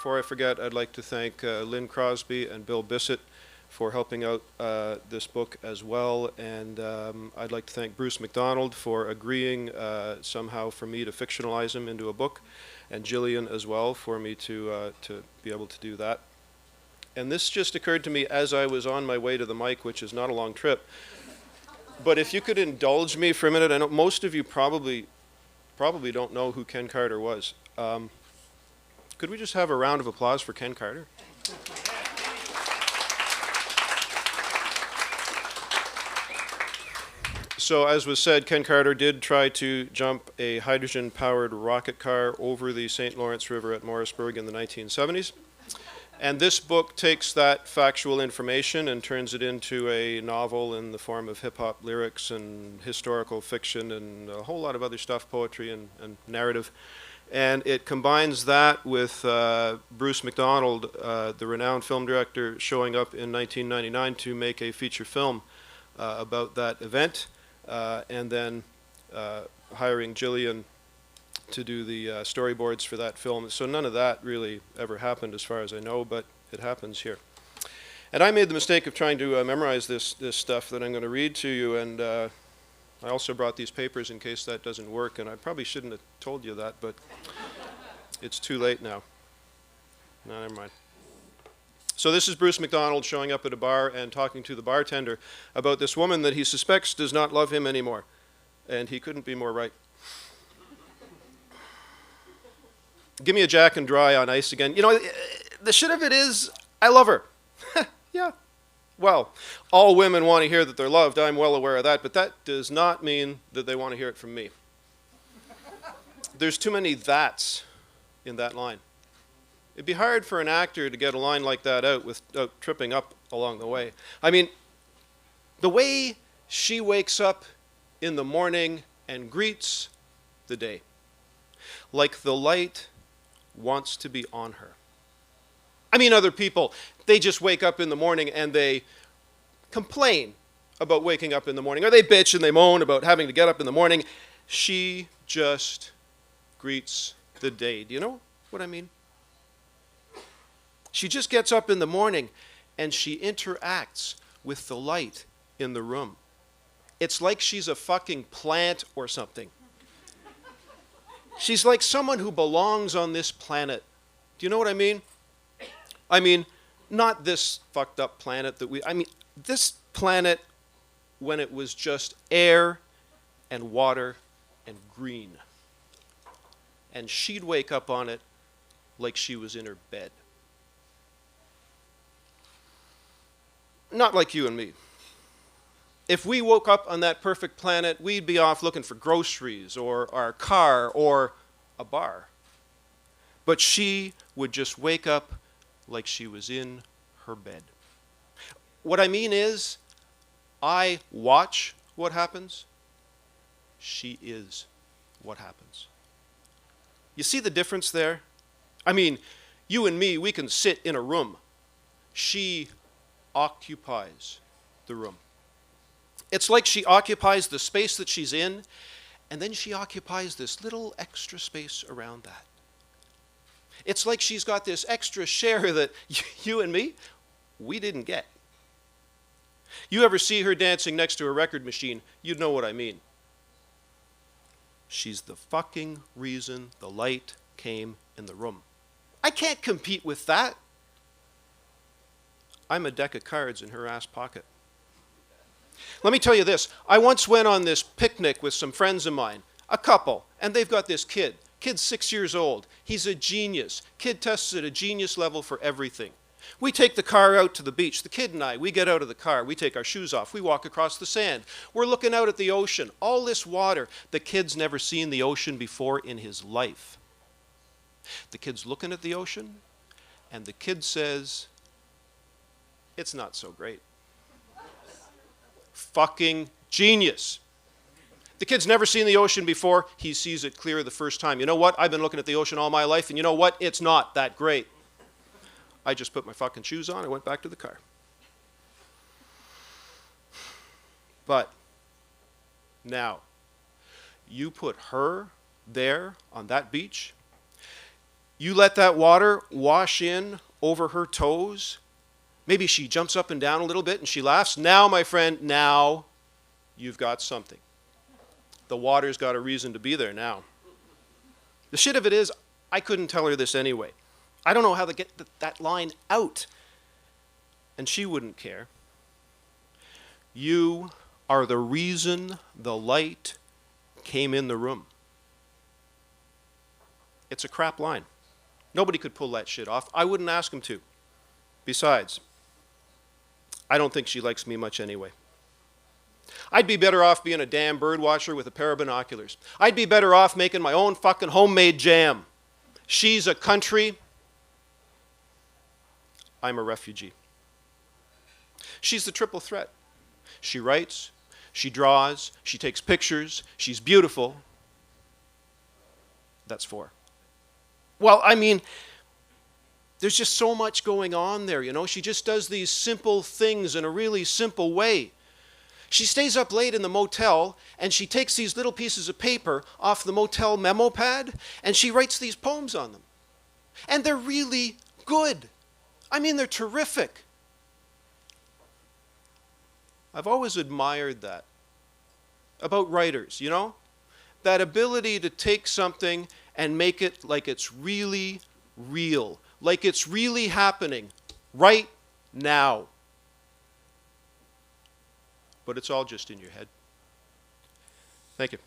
before I forget, I'd like to thank Lynn Crosby and Bill Bissett for helping out this book as well, and I'd like to thank Bruce Mcdonald for agreeing somehow for me to fictionalize him into a book, and Gillian as well for me to be able to do that. And this just occurred to me as I was on my way to the mic, which is not a long trip. But if you could indulge me for a minute, I know most of you probably don't know who Ken Carter was. Could we just have a round of applause for Ken Carter? So as was said, Ken Carter did try to jump a hydrogen-powered rocket car over the St. Lawrence River at Morrisburg in the 1970s. And this book takes that factual information and turns it into a novel in the form of hip-hop lyrics and historical fiction and a whole lot of other stuff, poetry and narrative. And it combines that with Bruce Mcdonald, the renowned film director, showing up in 1999 to make a feature film about that event, and then hiring Gillian to do the storyboards for that film. So none of that really ever happened as far as I know, but it happens here. And I made the mistake of trying to memorize this stuff that I'm going to read to you, and I also brought these papers in case that doesn't work, and I probably shouldn't have told you that, but it's too late now. No, never mind. So this is Bruce Mcdonald showing up at a bar and talking to the bartender about this woman that he suspects does not love him anymore. And he couldn't be more right. Give me a Jack and Dry on ice again. You know, the shit of it is, I love her. Yeah. Well, all women want to hear that they're loved. I'm well aware of that. But that does not mean that they want to hear it from me. There's too many that's in that line. It'd be hard for an actor to get a line like that out without tripping up along the way. I mean, the way she wakes up in the morning and greets the day, like the light wants to be on her. I mean, other people, they just wake up in the morning and they complain about waking up in the morning, or they bitch and they moan about having to get up in the morning. She just greets the day. Do you know what I mean? She just gets up in the morning and she interacts with the light in the room. It's like she's a fucking plant or something. She's like someone who belongs on this planet. Do you know what I mean? I mean, not this fucked up planet I mean, this planet when it was just air and water and green. And she'd wake up on it like she was in her bed. Not like you and me. If we woke up on that perfect planet, we'd be off looking for groceries or our car or a bar. But she would just wake up like she was in her bed. What I mean is, I watch what happens. She is what happens. You see the difference there? I mean, you and me, we can sit in a room. She occupies the room. It's like she occupies the space that she's in, and then she occupies this little extra space around that. It's like she's got this extra share that you and me, we didn't get. You ever see her dancing next to a record machine, you'd know what I mean. She's the fucking reason the light came in the room. I can't compete with that. I'm a deck of cards in her ass pocket. Let me tell you this. I once went on this picnic with some friends of mine, a couple, and they've got this kid. Kid's 6 years old. He's a genius. Kid tests at a genius level for everything. We take the car out to the beach. The kid and I, we get out of the car. We take our shoes off. We walk across the sand. We're looking out at the ocean. All this water. The kid's never seen the ocean before in his life. The kid's looking at the ocean, and the kid says, "It's not so great." Fucking genius. The kid's never seen the ocean before. He sees it clear the first time. You know what? I've been looking at the ocean all my life, and you know what? It's not that great. I just put my fucking shoes on and went back to the car. But now, you put her there on that beach, You let that water wash in over her toes. Maybe she jumps up and down a little bit and she laughs. Now, my friend, now you've got something. The water's got a reason to be there now. The shit of it is, I couldn't tell her this anyway. I don't know how to get that line out. And she wouldn't care. You are the reason the light came in the room. It's a crap line. Nobody could pull that shit off. I wouldn't ask him to. Besides, I don't think she likes me much anyway. I'd be better off being a damn bird watcher with a pair of binoculars. I'd be better off making my own fucking homemade jam. She's a country. I'm a refugee. She's the triple threat. She writes, she draws, she takes pictures, she's beautiful. That's 4. Well, I mean, there's just so much going on there, you know. She just does these simple things in a really simple way. She stays up late in the motel and she takes these little pieces of paper off the motel memo pad and she writes these poems on them. And they're really good. I mean, they're terrific. I've always admired that about writers, you know? That ability to take something and make it like it's really real, like it's really happening right now. But it's all just in your head. Thank you.